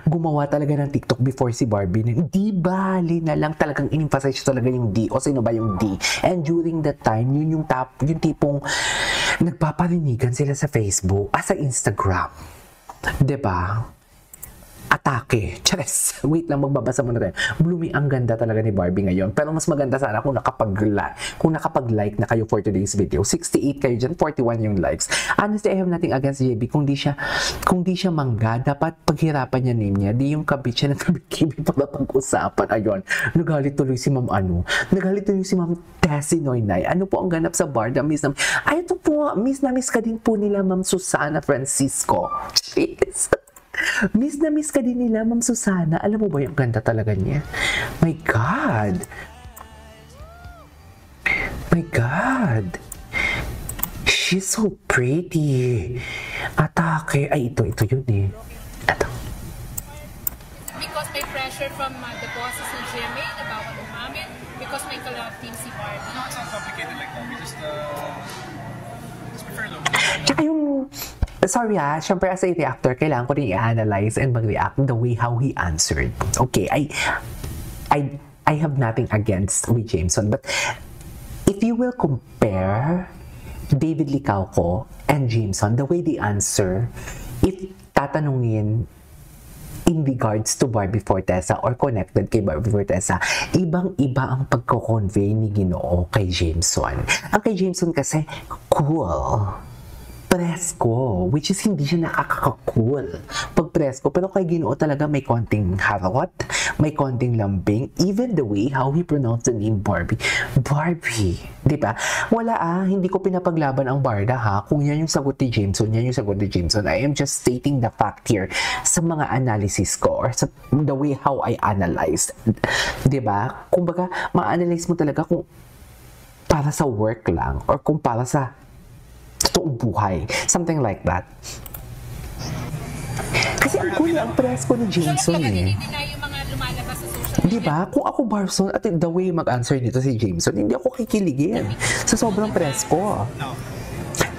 gumawa talaga ng TikTok before si Barbie. Di bali na lang talagang in-emphasize talaga yung D o sino ba yung D. And during that time, yun yung tipong nagpaparinigan sila sa Facebook, sa Instagram. Diba? Atake. Chares. Wait lang, magbabasa muna tayo. Blooming, ang ganda talaga ni Barbie ngayon. Pero mas maganda sana kung nakapag-like na kayo for today's video. 68 kayo dyan, 41 yung likes. Honestly, I have nothing against JB. Kung di siya mangga, dapat paghirapan niya name niya. Di yung kabit siya ng kabit-kibit para pag-usapan. Ayun. Nagalit tuloy si Ma'am Nagalit tuloy si Ma'am Tessie Noynay. Ano po ang ganap sa barda, Miss na... Ay, ito po, Miss na Miss ka din po nila, Ma'am Susana Francisco. Jeez. Miss na miss ka din nila, Ma'am Susana. Alam mo ba yung ganda talaga niya? My God! My God! She's so pretty. Atake. Ay, ito yun eh. Ito. Because may pressure from the bosses ng GMA na bawal umamin because may collab team si Barbie. No, it's not complicated like that. We just prefer local. Tsaka yung... Sorry syempre as a reactor, kailangan ko rin i-analyze and mag-react the way how he answered. Okay, I have nothing against with Jameson, but if you will compare David Licauco and Jameson, the way they answer, if tatanungin in regards to Barbie Fortesa or connected kay Barbie Fortesa, ibang-iba ang pagko-convey ni Ginoo kay Jameson. Ang kay Jameson kasi, cool. Presko, which is hindi siya nakaka-cool pag presko, pero kay Ginoo talaga may konting harot, may konting lambing, even the way how he pronounced the name Barbie, di ba? Wala hindi ko pinapaglaban ang Barda kung yan yung sagot ni Jameson, I am just stating the fact here sa mga analysis ko or sa the way how I analyzed, di ba? Kumbaga, ma-analyze mo talaga kung para sa work lang or kung para sa totoong buhay. Something like that. Kasi ang cool ang presko ni Jameson eh. Diba? Kung ako Barson at the way mag-answer nito si Jameson, hindi ako kikiligin sa sobrang presko.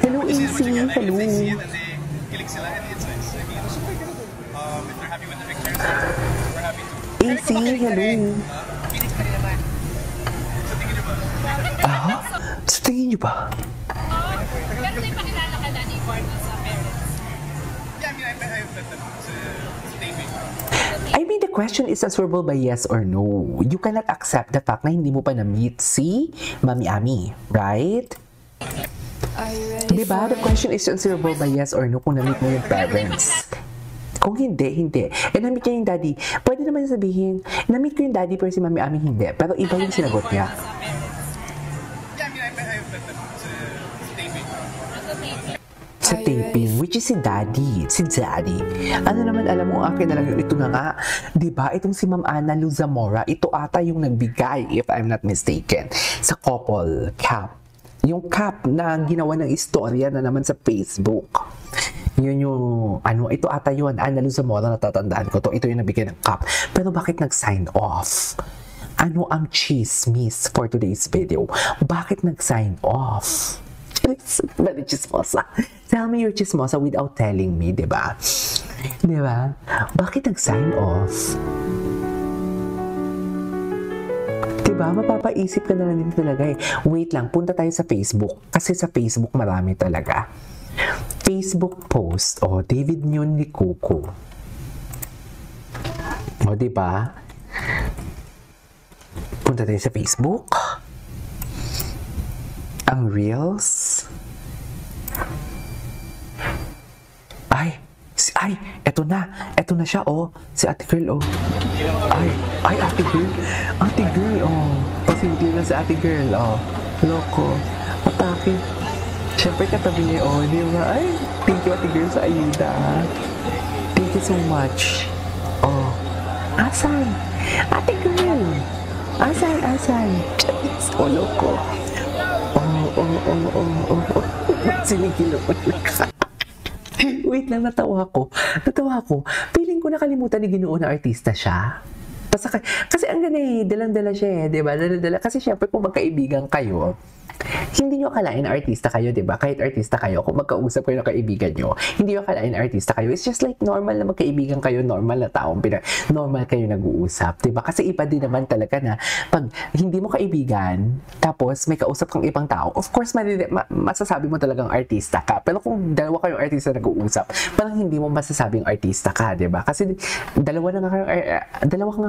Hello, AC. Hello. AC, hello. Sa tingin niyo ba? Pero may pakilala ka na ni Barbie sa parents? Yeah, I mean, I have that statement. I mean, the question is answerable by yes or no. You cannot accept the fact na hindi mo pa na-meet si Mami Ami, right? Diba? The question is answerable by yes or no kung na-meet mo yung parents. Kung hindi. Eh, na-meet niya yung daddy. Pwede naman sabihin, na-meet ko yung daddy pero si Mami Ami hindi. Pero iba yung sinagot niya. Sa taping, which is si Daddy. Ano naman, alam mo, akin na lang yun. Ito na nga, diba? Itong si Ma'am Ana Luz Zamora, ito ata yung nagbigay, if I'm not mistaken, sa couple cap. Yung cap na ginawa ng istorya na naman sa Facebook. Yun yung, ito ata yun, Ana Luz Zamora, natatandaan ko to. Ito yung nagbigay ng cap. Pero bakit nag-sign off? Ano ang chismis for today's video? Bakit nag-sign off? Very chismosa. Tell me you're chismosa without telling me, diba? Diba? Bakit nag-sign off? Diba? Mapapaisip ka na lang din talaga eh. Wait lang, punta tayo sa Facebook. Kasi sa Facebook marami talaga. Facebook post, David Nyon ni Kuko. Diba? Punta tayo sa Facebook. Ang Reels. Eto na siya, si Ate Girl, Ate Girl, pasimple lang si Ate Girl, loko, atake. Siyempre katabi niya, di ba? Thank you Ate Girl sa ayuda. Thank you so much. Asan? Ate Girl. Asan? Loko. Sinigil ako na. Wait lang, natawa ko. Feeling ko nakalimutan ni Ginoo na artista siya. Kasi ang ganda dalang-dala siya diba? Dala-dala. Kasi syempre kung magkaibigan kayo, hindi nyo akalain na artista kayo, di ba? Kahit artista kayo, kung magkausap kayo ng kaibigan nyo, hindi nyo akalain na artista kayo. It's just like normal na magkaibigan kayo, normal na taong normal kayo nag-uusap, di ba? Kasi iba din naman talaga na pag hindi mo kaibigan, tapos may kausap kang ibang tao, of course, masasabi mo talagang artista ka. Pero kung dalawa kayong artista nag-uusap, parang hindi mo masasabing artista ka, di ba? Kasi dalawa nga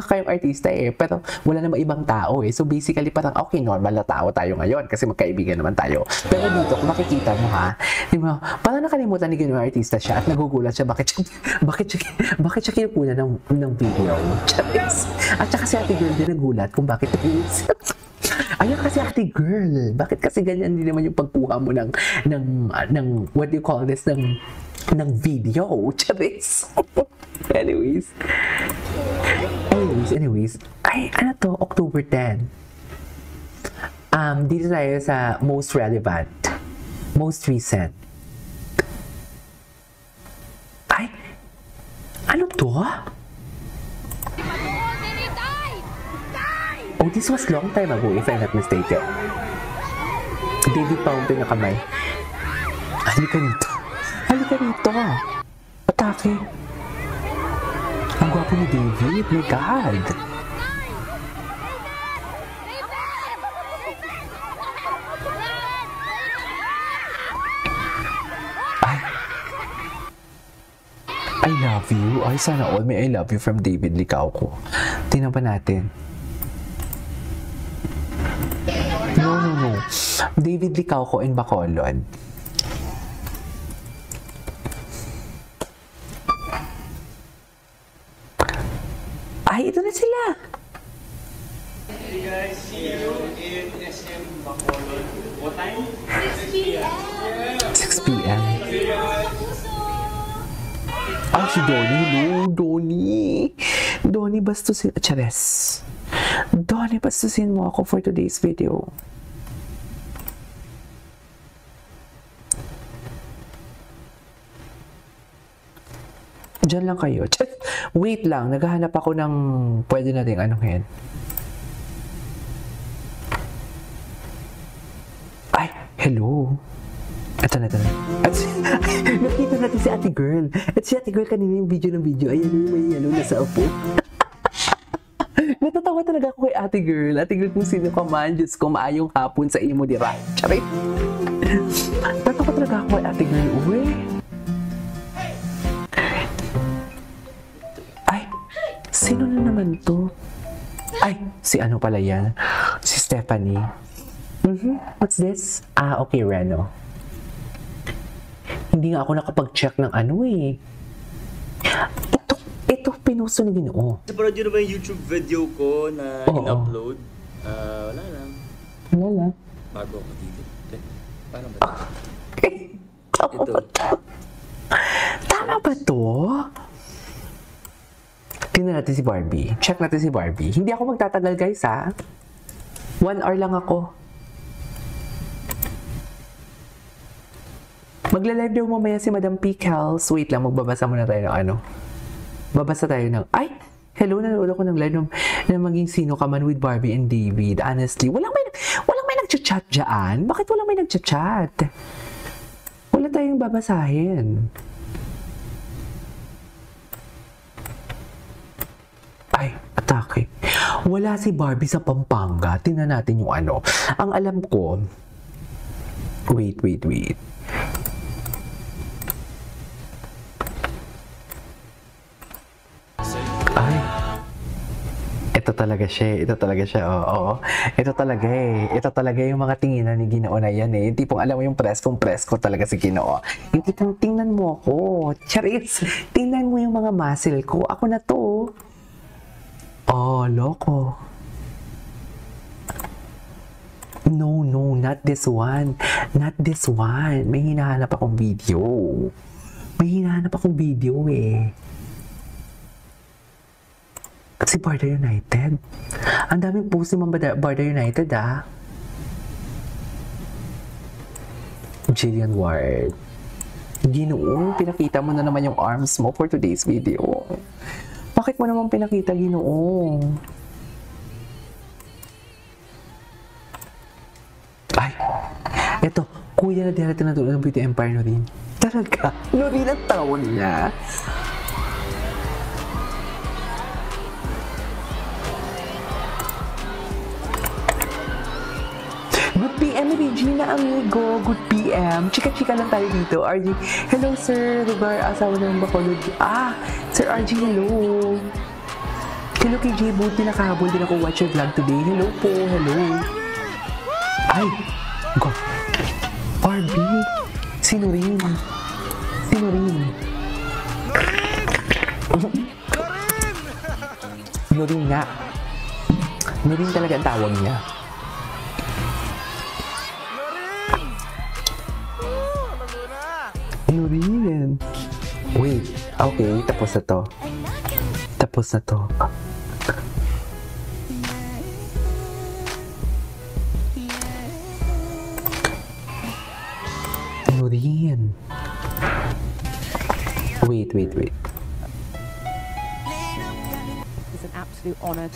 kayong artista eh, pero wala namang ibang tao eh. So basically, parang okay, normal na tao tayo ngayon kasi magkaibigan naman tayo. Pero dito, kung makikita mo ha, di ba, parang nakalimutan ni gano'ng artista siya at nagugulat siya, bakit siya kinukunan ng video? At saka si ate girl din nagulat kung bakit ayan kasi ate girl, bakit kasi ganyan din naman yung pagkuha mo ng what do you call this, ng video? Charis. Anyways, ay, ano to, October 10. Dito tayo sa most relevant, most recent. Ay, ano to? Oh, this was long time ago, if I'm not mistaken. David pa ang pinakamay. Halika rito. Halika rito. Atake. Ang gwapo ni David. My God. Ay. I love you. Ay, sana all may I love you from David Licauco. Tingnan pa natin. No. David Licauco in Bacolod. Ay, ito na sila. Hey guys, see you in SM Bacolod. What time? 6 p.m. Ay, si Donnie. Hello, Donnie. Donnie, bastusin. Chares. Donnie, bastusin mo ako for today's video. Diyan lang kayo. Wait lang, naghahanap ako ng pwede nating anuhin. Ay, hello. Ito na. At nakita natin si ate girl. At si ate girl kanina yung video. Ayan yung may nasa upo. Natatawa talaga ako kay ate girl. Ate girl, kung sino ka man, Diyos ko, maayong hapon sa imo di right. Charit. Natatawa talaga ako kay ate girl. Uwe. Sino na naman to? Ay, si ano pala yan? Si Stephanie. What's this? Ah, okay, Reno. Hindi nga ako nakapag-check ng ano eh. Ito pinuso ni Ginoo. Napanood yun na ba yung YouTube video ko na in-upload? Wala lang. Bago ako dito. Paano ba ito? Tama ba to? Tingnan natin si Barbie. Check natin si Barbie. Hindi ako magtatagal, guys, ha? 1 hour lang ako. Magla-live daw mamaya si Madam Pickles. Wait lang, magbabasa muna tayo ng ano. Babasa tayo ng, ay! Hello, nanood ako ng live na maging sino ka man with Barbie and David. Honestly, walang may nag-chat dyan. Bakit walang may nag-chat? Wala tayong babasahin. Ay, atake. Wala si Barbie sa Pampanga. Tingnan natin yung ano. Ang alam ko, wait. Ay, ito talaga siya. Oo. Ito talaga eh. Ito talaga yung mga tinginan ni Ginoo na yan eh. Yung tipong alam mo yung presko talaga si Ginoo. Yung tipong tingnan mo ako. Charis, tingnan mo yung mga muscle ko. Ako na to. Oh, loko. No, not this one. Not this one. May hinahanap akong video eh. Si Barda United. Ang daming post ni Barda United, ah. Jillian Ward. Ginoo, pinakita mo na naman yung arms mo for today's video. Bakit mo naman pinakita, Ginoo? Ay, Kuya na darating na doon ng Beauty Empire, Noreen. Talaga? Noreen ang tawag niya. Good PM, Regina Amigo. Good PM. Chika-chika lang tayo dito. RG, hello sir. Lugar, asawa ng Bacolod. Sir RG, hello. Hello kay J. Buti, nakahabol din ako watch your vlog today. Hello po, hello. Ay, God. Barbie. Sino rin? Sino rin? Noreen nga. Noreen talaga ang tawag niya. Noreen. Wait. Okay, tapos na to. Tapos na to. Noreen. Wait. It's an absolute honor.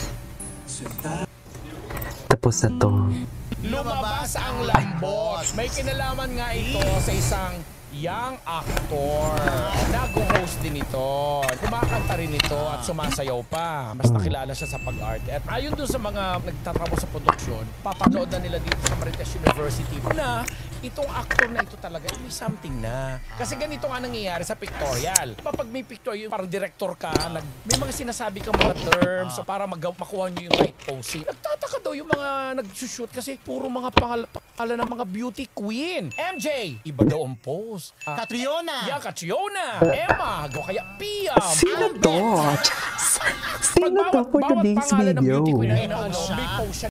Tapos na to. Lumabas ang lambot. May kinalaman nga ito sa isang young actor. Nag-host din ito. Kumakanta rin ito at sumasayaw pa. Mas nakilala siya sa pag-arte. At ayon dun sa mga nagtatrabaho sa produksyon, papanood na nila dito sa Marites University na itong actor na ito talaga may something na. Kasi ganito nga nangyayari sa pictorial. Kapag may pictorial, parang director ka, may mga sinasabi kang mga terms so para makuha nyo yung right posing. Nagtataka daw yung mga nag-shoot kasi puro mga pangalan ng mga beauty queen. MJ, iba daw ang pose. Catriona! Yeah, Catriona! Emma! Kaya Pia! Sino to? Sino to for today's video? Bawat pangalan ng beauty queen na inaano, may pose siya.